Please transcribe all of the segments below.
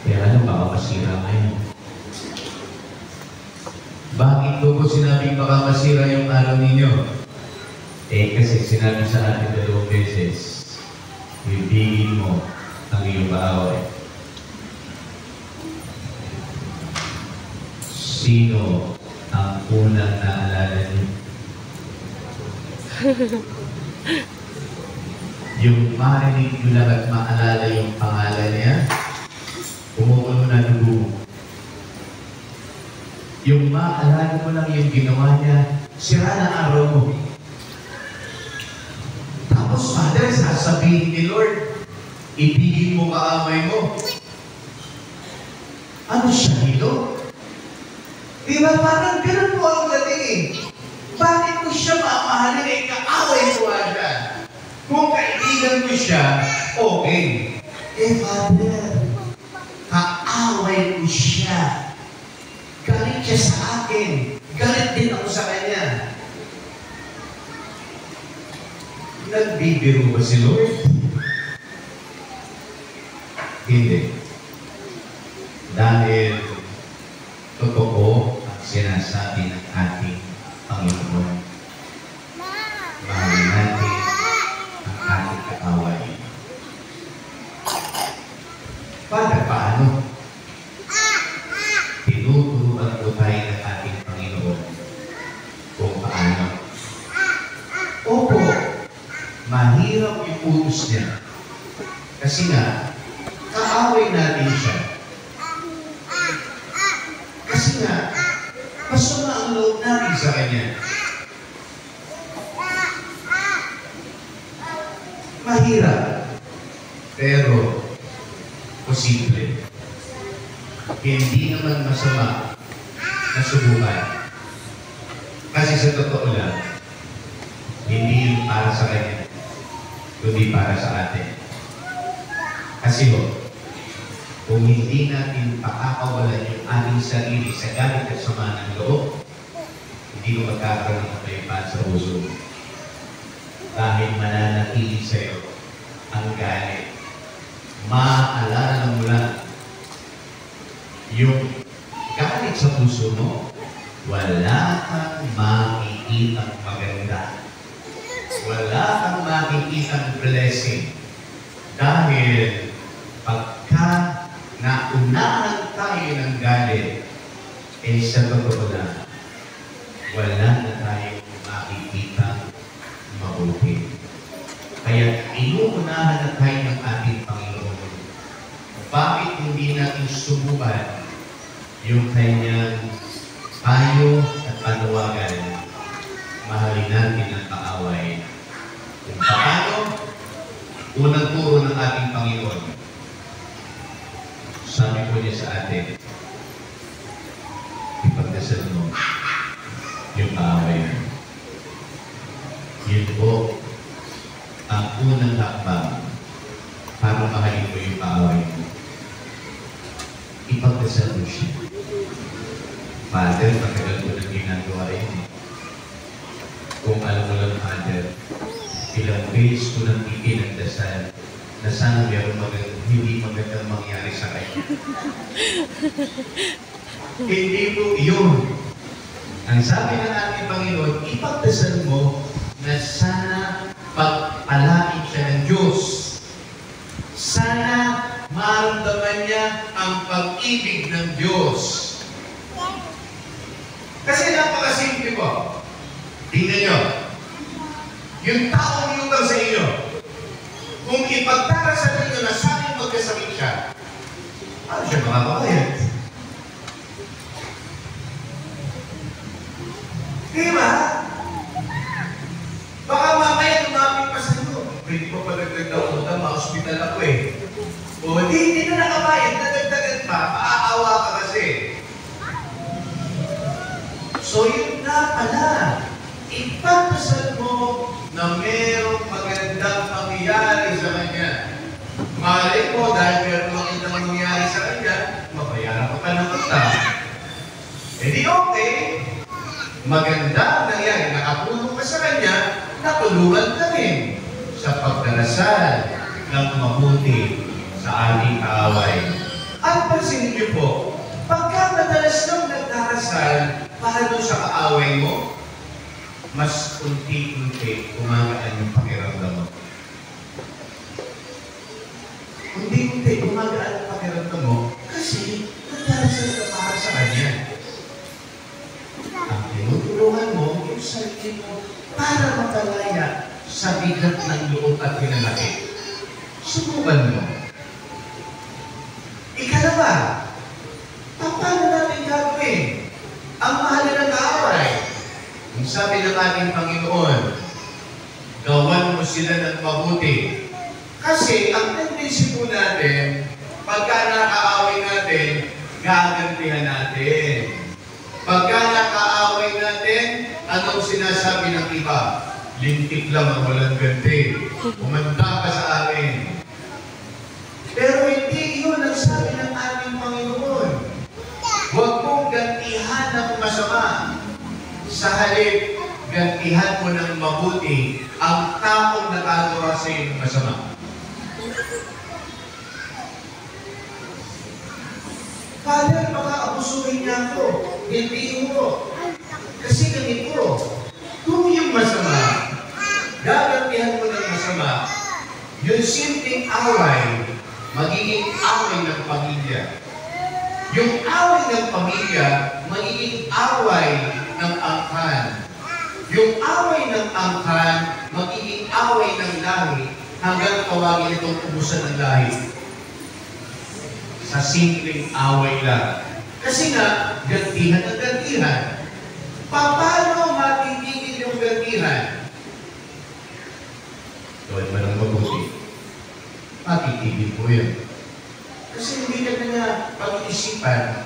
Kaya ano, baka masira ngayon. Bakit ko po sinabing baka masira yung araw ninyo? Kasi sinabi sa atin 2 beses, ibigin mo ang iyong kaaway. Sino ang unang naalala niyo? Yung marinig nyo lang at maalala yung pangalan niya, umuulo na dugo. Yung maalala mo lang yung ginawa niya, sira na araw mo. Tapos, Father, sasabihin ni Lord, ibigin mo kaaway mo. Ano siya nito? Diba parang ganun po ang dating eh. Bakit mo siya mamahalin eh? Kaaway mo siya. Kung kaibigan mo siya, okay. Father, kaaway ko siya. Galit siya sa akin. Galit din ako sa kanya. Nagbibiro ba si Lord? Hindi. Dahil totoo ang sinasabi ng ating Panginoon. Mahalin natin ang ating kaaway. Paano? Tinuturuan po tayo ng ating Panginoon kung paano. Opo, mahirap iputos niya. Kasi nga, kaaway natin siya. Kasi nga, masama ang loob natin sa kanya. Mahirap, pero posible. Hindi naman masama na subukan. Kasi sa totoo lang, hindi yun para sa kanya, kundi para sa atin. Kasi kung hindi natin pakakawalan yung ating sarili sa galit at sama ng loob, hindi mo magkakaroon ng kapayapaan sa puso. Dahil mananatili sa'yo ang galit. Maaalala mo lang yung galit sa puso mo, wala kang makikitang maganda. Wala kang makikitang blessing. Dahil pagka naunahan tayo ng galit, sa totoo lang, wala na tayong makikitang mabuti. Kaya inuunahan na tayo ng ating Panginoon. Bakit hindi natin subukan yung kanyang payo at panawagan? Mahalin natin ang kaaway. Kung paano, unang turo ng ating Panginoon. Sabi ko niya sa atin, ipagdasal mo yung kaaway mo. Yun po ang unang hakbang para mahalin mo yung kaaway mo. Ipagdasal mo siya. Father, matagal ko na ginagawa yun eh. Kung alam mo lang, Father, ilang beses ko nang ipinagdasal na sana meron hindi magandang mangyari sa kanya. Hindi po yun. Ang sabi ng ating Panginoon, ipagdasal mo na sana pagpalain siya ng Diyos. Sana maramdaman niya ang pag-ibig ng Diyos. Kasi napakasimple po. Tingnan niyo. Yung taong utang sa inyo, kung ipagdarasal ninyo na sana'y magkasakit siya, ano siya makakabayad? Diba? Baka mamaya lumapit pa sa inyo. Pwede pa palagdag na utang, ma-hospital ako eh. O hindi na nakabayad, nadagdagan pa, maaawa ka kasi. So yun na pala, ipagdasal mo na merong magandang mangyayari sa kanya. Malay mo, dahil merong magandang mangyayari sa kanya, mabayaran ka pa ng utang. E di okay, magandang nangyari, nakatulong ka sa kanya, natulungan ka rin sa pagdarasal ng mabuti sa ating kaaway. At At pansinin niyo po, pagka madalas kang nagdarasal para doon sa kaaway mo, mas unti-unti gumagaan yung pakiramdam mo. Unti-unti gumagaan yung pakiramdam mo kasi nagdarasal ka para sa kanya. Ang tinutulungan mo yung sarili mo para makalaya sa bigat ng loob at pinanakit. Subukan mo. Ikalawa, paano natin gagawin ang mahalagang kaaway? Ang sabi ng ating Panginoon, gawan mo sila ng mabuti. Kasi ang tendency po natin, pagka nakaaway natin, gagantihan natin. Pagka nakaaway natin, anong sinasabi ng iba? Lintik lang ang walang ganti. Umanda ka sa akin. Pero hindi yun ang sabi ng ating Panginoon. Huwag mong gantihan ng masama. Sa halip, gantihan mo ng mabuti ang taong nakagawa sa iyo ng masama. Father, baka abusuhin niya ako. Hindi mo. Kasi ganito, kung yung masama, gagantihan mo ng masama, yung simpleng away, magiging away ng pamilya. Yung away ng pamilya, magiging away ng angkan. Yung away ng angkan, magiging away ng lahi hanggang tawagin itong ubusan ng lahi. Sa simpleng away lang. Kasi nga, gantihan ang gantihan. Paano matitigil yung gantihan? Gawin mo ng mabuti. Matitigil po yun. Kasi hindi ka na pag-iisipan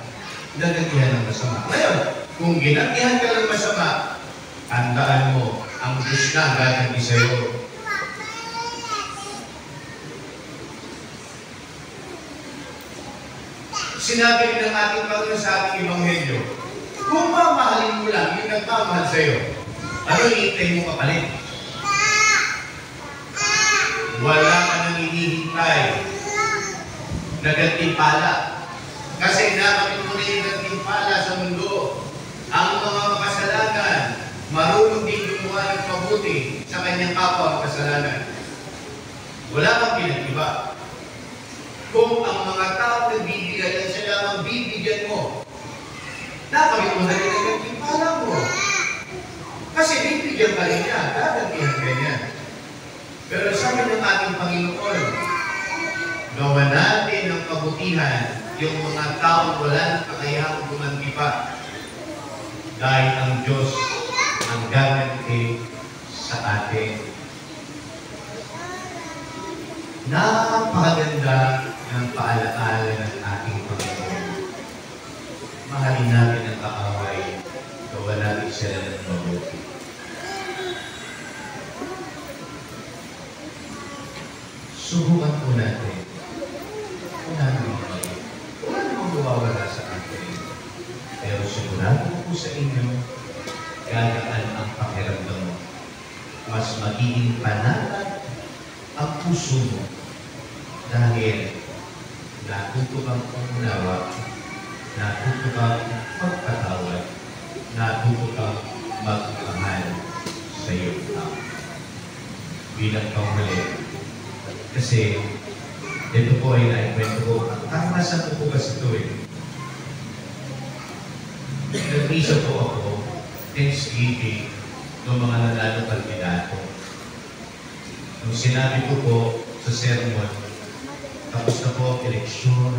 na gantihan ng masama. Ngayon, kung ginantihan ka ng masama, tandaan mo, ang Diyos na gaganti sa'yo. Sinabi ng ating Panginoon sa ating Ebanghelyo, kung mamahalin mo lang yung nagmamahal sa'yo, ano iintay mo kapalit? Wala ka nang hinihintay na gantimpala. Kasi nakamit mo na yung gantimpala sa mundo. Ang mga makasalanan, marunong din gumawa ng mabuti sa kanyang kapwa makasalanan. Wala kang pinag-iba. Kung ang mga tao nagbibigay at sila ang bibigyan mo, nakamit mo na rin ang gantimpala mo. Kasi bibigyan ka rin niya, gagantihan ka niya. Pero sabi ng ating Panginoon, gawa natin ng kabutihan yung mga taong wala ng kakayahang gumanti pa. Dahil ang Diyos ang gaganti sa atin. Napakaganda ng paalaala ng ating Panginoon. Mahalin natin ang kaaway, gawa natin sila ng mabuti. Subukan po natin. Wala namang mawawala sa atin. Pero sigurado po sa inyo, gagaan ang pakiramdam mo. Mas magiging panatag ang puso mo dahil natuto kang umunawa, natuto kang magpatawad, natuto kang magmahal sa iyong tao. Bilang panghuli, kasi ito po ay naikwento ko. Karanasan ko po kasi ito eh. Nag-isa po ako, Thanksgiving, ng mga nanalo kandidato. Nung sinabi ko po sa sermon, tapos na po ang eleksyon,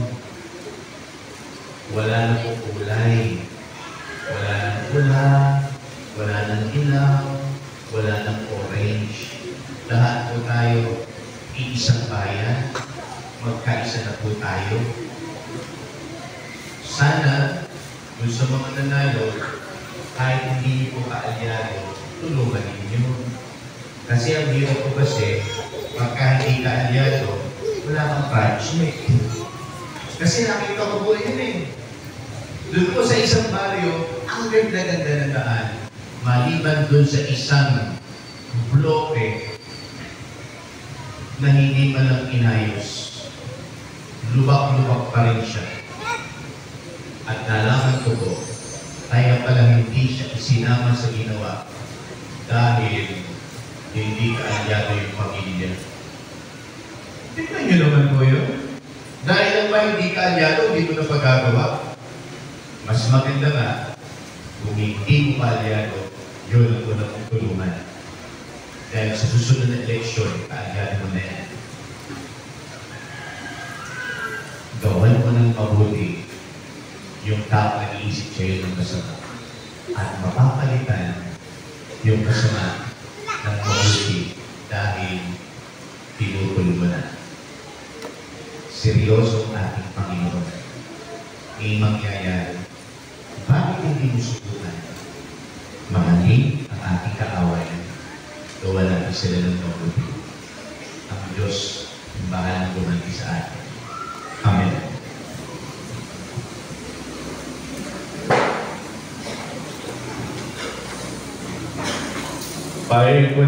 wala na po kulay, wala nang pula, wala nang ilaw, wala nang orange. Lahat po tayo iisang bayan, magkaisa na po tayo. Sana, dun sa mga nanalo, kahit hindi po kaalyado, tulungan ninyo. Kasi ang hirap po kasi, pagka hindi kaalyado, wala kang project. Kasi nakita ko po yun eh. Doon po sa isang baryo, ang ganda-ganda ng daan. Maliban doon sa isang bloke na hindi man lang inayos. Lubak-lubak pa rin siya. At nalaman ko po, kaya pala hindi siya isinama sa ginawa dahil hindi kaalyado yung pamilya. Tignan niyo naman po yun. Dahil lang ba hindi kaalyado, hindi ko na pagagawa. Mas maganda nga, kung hindi mo kaalyado, yun ang unang mong tulungan. Dahil sa susunod na eleksyon, kaalyado mo na yan. Gawan mo ng mabuti yung tao na iisip sa'yo ng kasama. At mapapalitan yung kasama ng mabuti dahil tinutol mo na. Seryoso ang ating Panginoon. May mangyayari. Bakit hindi mo subukan? Mahalin ang ating kaawayan. Gawa natin sila ng mabuti. Ang Diyos ang bahalang gumanti sa atin. Amen. Bye.